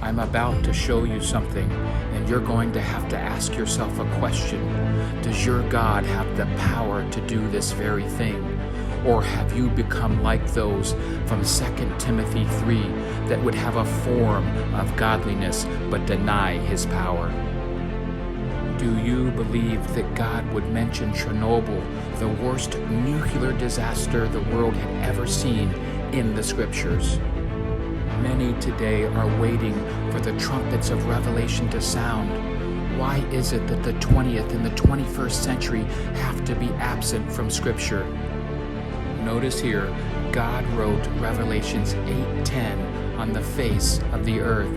I'm about to show you something, and you're going to have to ask yourself a question. Does your God have the power to do this very thing? Or have you become like those from 2 Timothy 3 that would have a form of godliness but deny his power? Do you believe that God would mention Chernobyl, the worst nuclear disaster the world had ever seen, in the scriptures? Many today are waiting for the trumpets of Revelation to sound. Why is it that the 20th and the 21st century have to be absent from Scripture? Notice here, God wrote Revelations 8:10 on the face of the earth.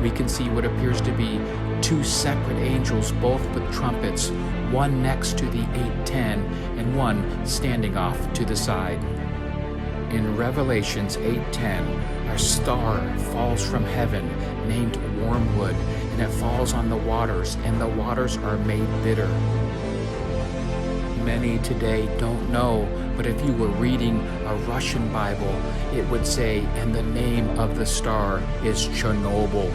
We can see what appears to be two separate angels, both with trumpets, one next to the 8:10 and one standing off to the side. In Revelations 8:10, a star falls from heaven named wormwood, and it falls on the waters, and the waters are made bitter. Many today don't know, but if you were reading a Russian Bible, it would say, and the name of the star is Chernobyl.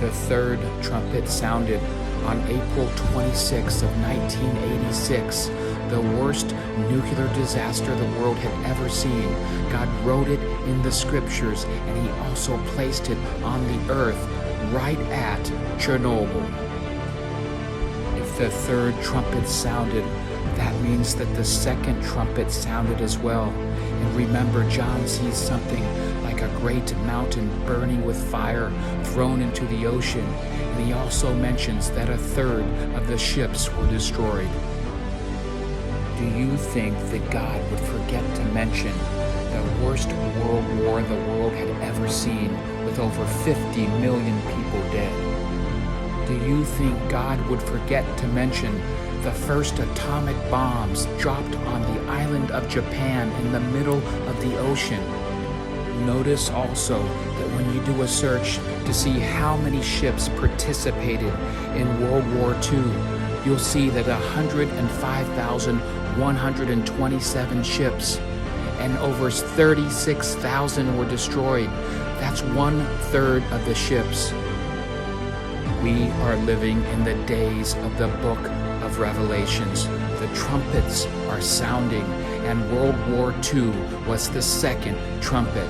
The third trumpet sounded on April 26 of 1986, the worst nuclear disaster the world had ever seen. God wrote it in the scriptures, and he also placed it on the earth right at Chernobyl. If the third trumpet sounded, that means that the second trumpet sounded as well. And remember, John sees something like a great mountain burning with fire thrown into the ocean, and he also mentions that a third of the ships were destroyed. Do you think that God would forget to mention the worst world war the world had ever seen, with over 50 million people dead? Do you think God would forget to mention the first atomic bombs dropped on the island of Japan in the middle of the ocean? Notice also that when you do a search to see how many ships participated in World War II, you'll see that 105,127 ships and over 36,000 were destroyed. That's 1/3 of the ships. We are living in the days of the book of Revelations. The trumpets are sounding, and World War II was the second trumpet.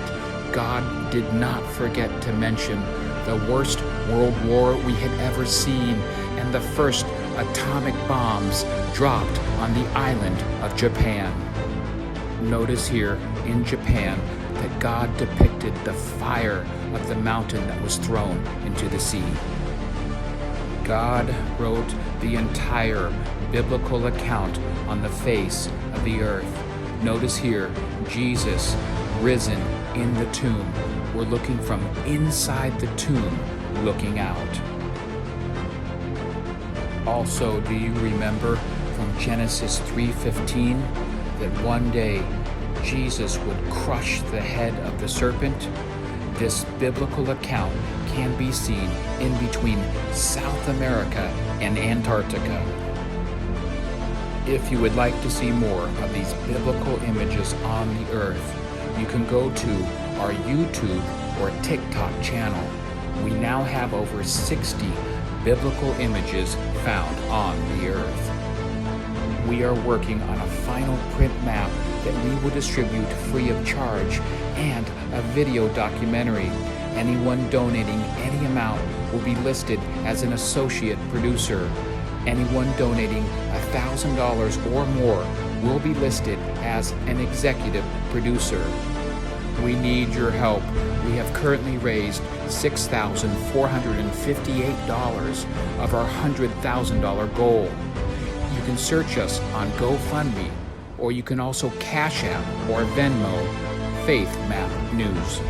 God did not forget to mention the worst world war we had ever seen, and the first atomic bombs dropped on the island of Japan. Notice here in Japan that God depicted the fire of the mountain that was thrown into the sea. God wrote the entire biblical account on the face of the earth. Notice here, Jesus risen in the tomb. We're looking from inside the tomb, looking out. Also, do you remember from Genesis 3:15 that one day Jesus would crush the head of the serpent? This biblical account can be seen in between South America and Antarctica. If you would like to see more of these biblical images on the earth, you can go to our YouTube or TikTok channel. We now have over 60 biblical images found on the earth. We are working on a final print map that we will distribute free of charge, and a video documentary. Anyone donating any amount will be listed as an associate producer. Anyone donating $1,000 or more will be listed as an executive producer. We need your help. We have currently raised $6,458 of our $100,000 goal. You can search us on GoFundMe, or you can also Cash App or Venmo Faith Map News.